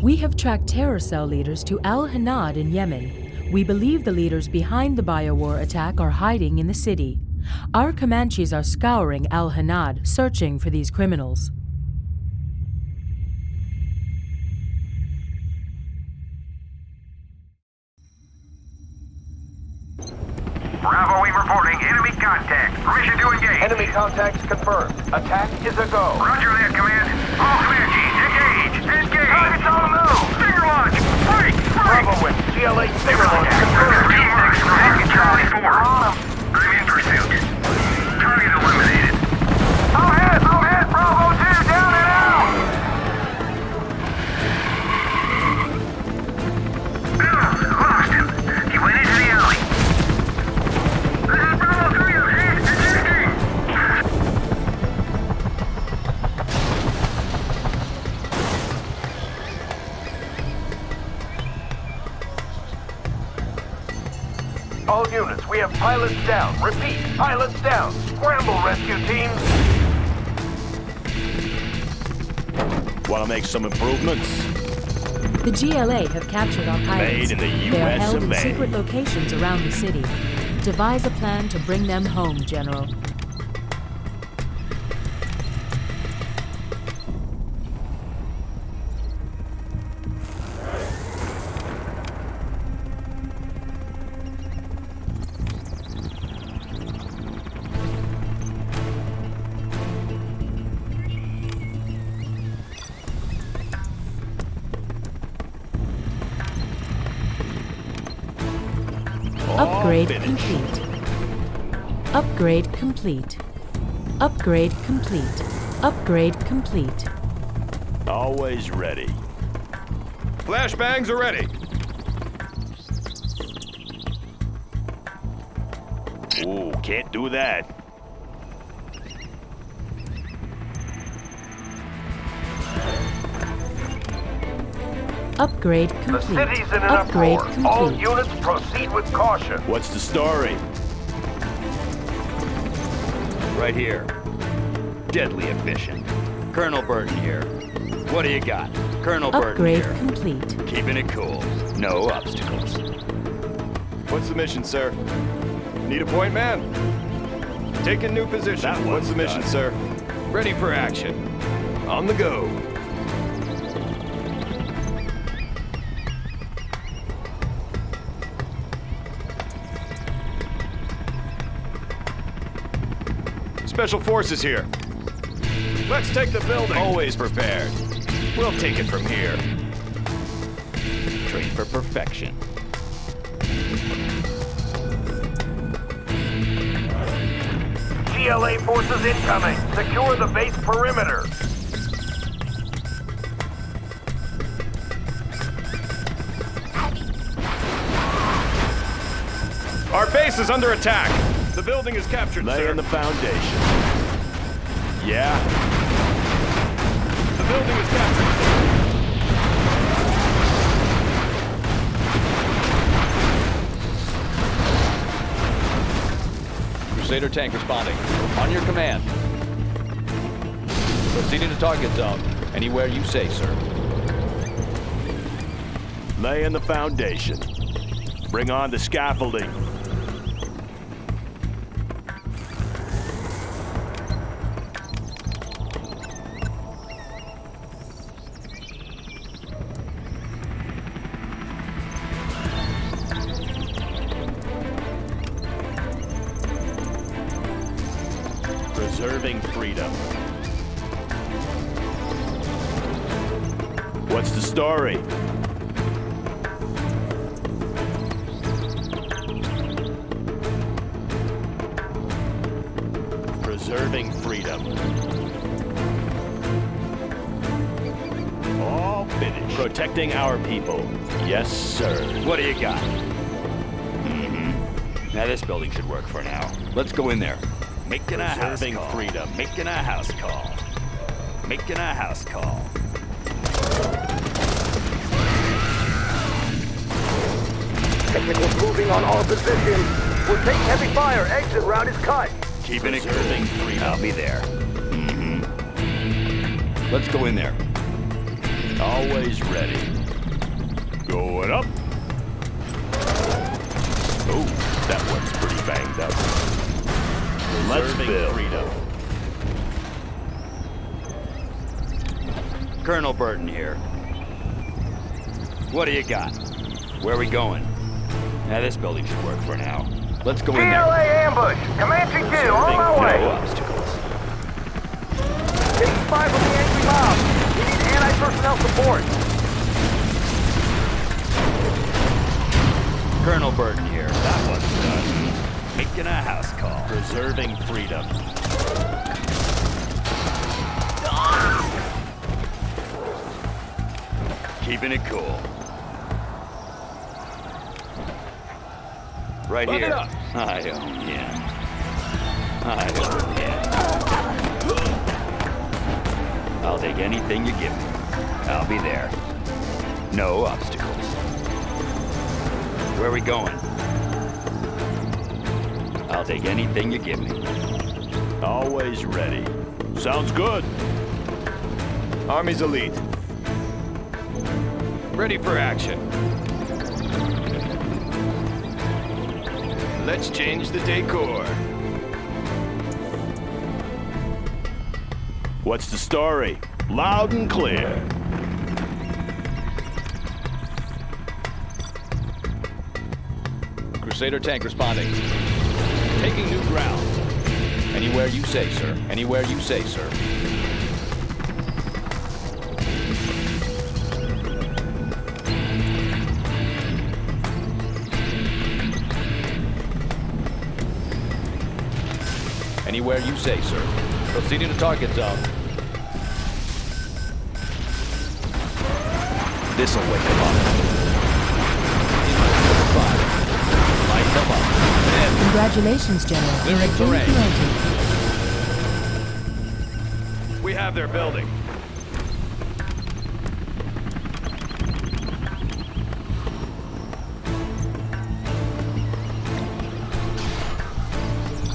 We have tracked terror cell leaders to Al Hanad in Yemen. We believe the leaders behind the biowar attack are hiding in the city. Our Comanches are scouring Al Hanad, searching for these criminals. Bravo 8 reporting enemy contact. Permission to engage. Enemy contacts confirmed. Attack is a go. Roger that, command. All Comanches, engage! Engage! Target's on the move! Finger launch! Break! Bravo with GLA finger launch confirmed. Team 6 reporting Charlie 4. I'm in pursuit. Target eliminated. All hit, Bravo 2, down and out! Lost him. He went into the alley. All units, we have pilots down. Repeat, pilots down. Scramble, rescue teams. Want to make some improvements? The GLA have captured our pilots. Made in the They are held US in of A. secret locations around the city. Devise a plan to bring them home, General. Upgrade complete. Upgrade complete. Upgrade complete. Upgrade complete. Always ready. Flashbangs are ready. Ooh, can't do that. Upgrade The complete. city's in an Upgrade uproar. All complete. units proceed with caution. What's the story? Right here. Deadly efficient. Colonel Burton here. What do you got? Colonel Burton Upgrade here. complete. Keeping it cool. No obstacles. What's the mission, sir? Need a point man? Taking new position. That What's the mission, done. sir? Ready for action. On the go. Special Forces here. Let's take the building. Always prepared. We'll take it from here. Train for perfection. GLA forces incoming. Secure the base perimeter. Our base is under attack. The building is captured, sir. Laying the foundation. Yeah. The building is captured, sir. Crusader tank responding. On your command. Proceeding to target zone. Anywhere you say, sir. Laying the foundation. Bring on the scaffolding. Preserving freedom. What's the story? Preserving freedom. All finished. Protecting our people. Yes, sir. What do you got? Now this building should work for now. Let's go in there. Making a house Preserving call. freedom. Making a house call. Making a house call. Technicals moving on all positions. We're taking heavy fire. Exit route is cut. Keeping it Preserving cool. freedom. I'll be there. Let's go in there. Always ready. Going up. Oh, that one's pretty banged up. Let's build. Freedom. Colonel Burton here. What do you got? Where are we going? Now, this building should work for now. Let's go in there. GLA ambush! Comanche 2, on my way! No obstacles. Taking spy from the angry mob. We need anti-personnel support. Colonel Burton here. That one's done. Making a house call. Preserving freedom. Keeping it cool. Right Look here. it up. I own him. I own him. I'll take anything you give me. I'll be there. No obstacles. Where are we going? I'll take anything you give me. Always ready. Sounds good. Army's elite. Ready for action. Let's change the decor. What's the story? Loud and clear. Crusader tank responding. Taking new ground. Anywhere you say, sir. Anywhere you say, sir. Anywhere you say, sir. Proceeding to target zone. This'll wake them up. Light them up. And Congratulations, General. Clearing You've been terrain. promoted. We have their building.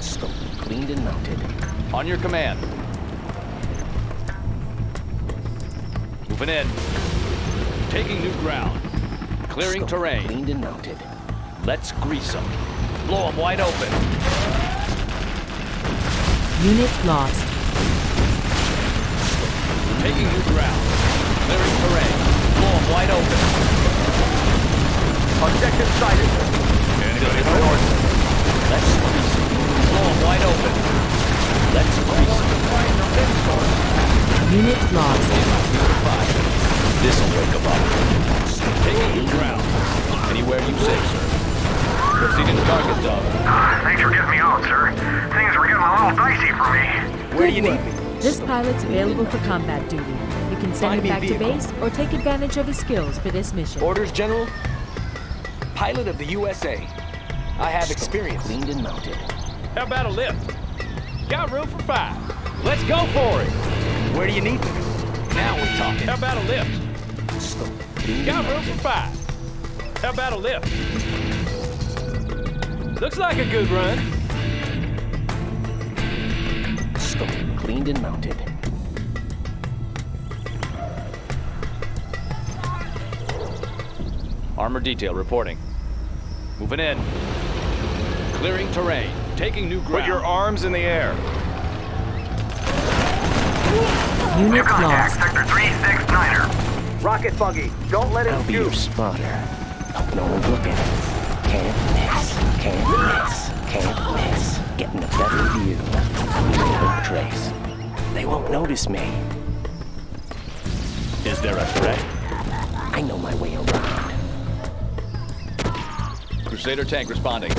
Scope cleaned and mounted. on your command. Moving in. Taking new ground. Clearing Scope terrain. cleaned and mounted. Let's grease them. Blow them wide open. Unit lost. Taking new ground. Clearing terrain. Blow them wide open. Objective sighted. Anybody for orders? Let's grease them. Blow them wide open. Let's grease them. Unit lost. This'll wake them up. Taking new ground. Anywhere you say, sir. Proceeding to target zone. Thanks for getting me out, sir. Things were getting a little dicey for me. Where do you need me? This pilot's available for combat duty. You can send Find him me back to vehicle. base or take advantage of his skills for this mission. Orders, General? Pilot of the USA. I have experience. Cleaned and mounted. How about a lift? Got room for 5. Let's go for it. Where do you need me? Now we're talking. How about a lift? Scope cleaned Got and room for mounted. 5. How about a lift? Looks like a good run. Scope cleaned and mounted. Armor detail reporting. Moving in. Clearing terrain. Taking new ground. Put your arms in the air. Unit Contact lost. Sector 369er. Rocket buggy. Don't let I'll him be your shoot. spotter. Hope no one's looking. Can't miss. Can't miss. Can't miss. Getting a better view. No trace. They won't notice me. Is there a threat? I know my way around. Crusader tank responding.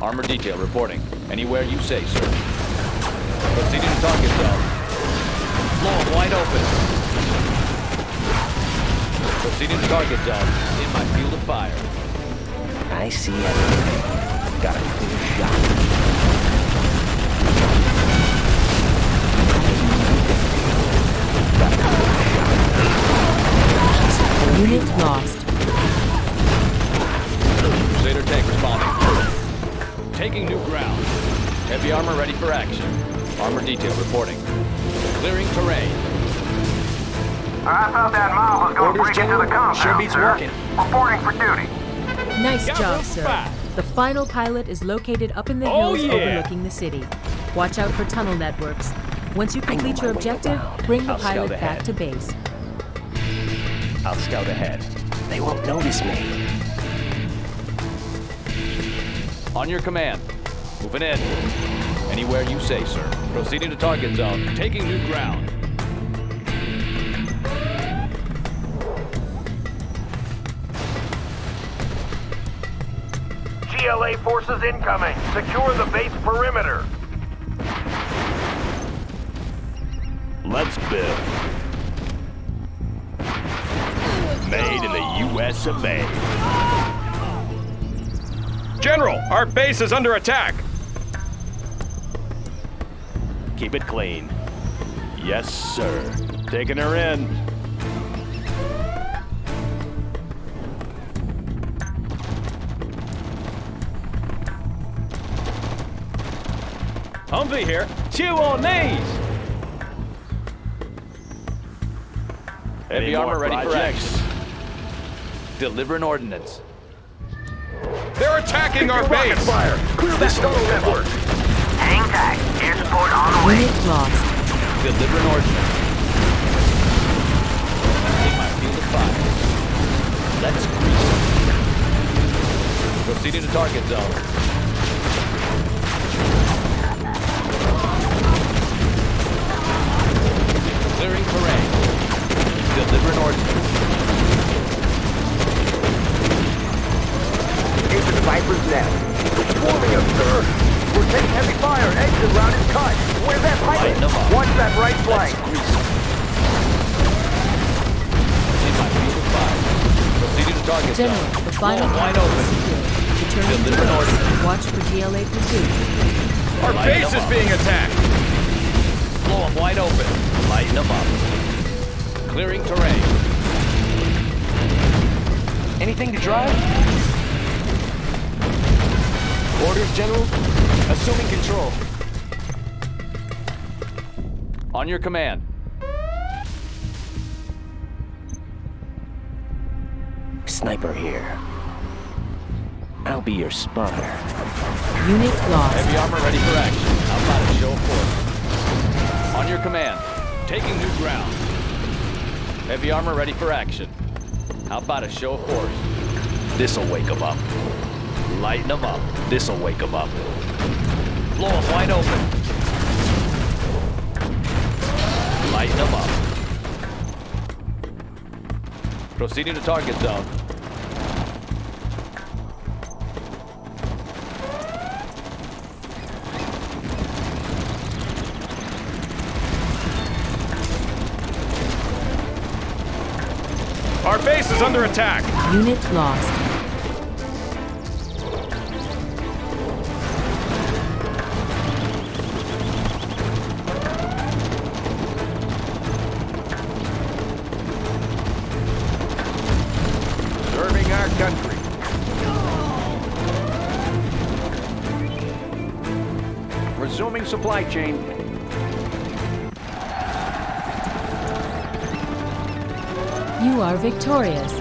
Armor detail reporting. Anywhere you say, sir. Proceeding to target zone. Blow 'em wide open. Proceeding to target zone. In my field of fire. I see everything. Got a clear shot. Got a clear shot. Unit lost. Crusader tank responding. Taking new ground. Heavy armor ready for action. Armor detail reporting. Clearing terrain. I thought that mob was going to Orders, break into the General. compound, Sure beats sir. working. Reporting for duty. Nice Got job, real sir. fast. The final pilot is located up in the Oh, hills yeah. overlooking the city. Watch out for tunnel networks. Once you complete my your way objective, around. bring the I'll scout pilot back ahead. to base. I'll scout ahead. They won't notice me. On your command. Moving in. Anywhere you say, sir. Proceeding to target zone. Taking new ground. GLA forces incoming. Secure the base perimeter. Let's build. Made in the U.S. of A. General, our base is under attack. Keep it clean. Yes, sir. Taking her in. Humvee here. Chew on these. Heavy Any more armor ready for projects? action. Delivering ordnance. They're attacking our Rocket base. fire. Clear that tunnel network. Hang tight. Air support on the way. Unit lost. Delivering ordnance. Take my field of fire. Let's grease them. Proceeding to target zone. Clearing terrain. Delivering ordnance. Into the Viper's nest. It's swarming us, sir. We're taking heavy fire. Exit route is cut. Where's that Light them pilot? up. Watch that right Let's flank. grease them. Take my field of fire. Proceeding to target General, zone. the final Wall wide pilot open. is secured. Return to Deliver an base. order. Watch for GLA pursuit. Our Light base them is up. being attacked. Blow them wide open. Lighten them up. Clearing terrain. Anything to drive? Orders, General. Assuming control. On your command. Sniper here. I'll be your spotter. Unit lost. Heavy armor ready for action. How about a show of force? On your command. Taking new ground. Heavy armor ready for action. How about a show of force? This'll wake them up. Lighten them up. This'll wake them up. Blow them wide open. Lighten them up. Proceeding to target zone. Our base is under attack. Unit lost. Serving our country. Resuming supply chain. You are victorious.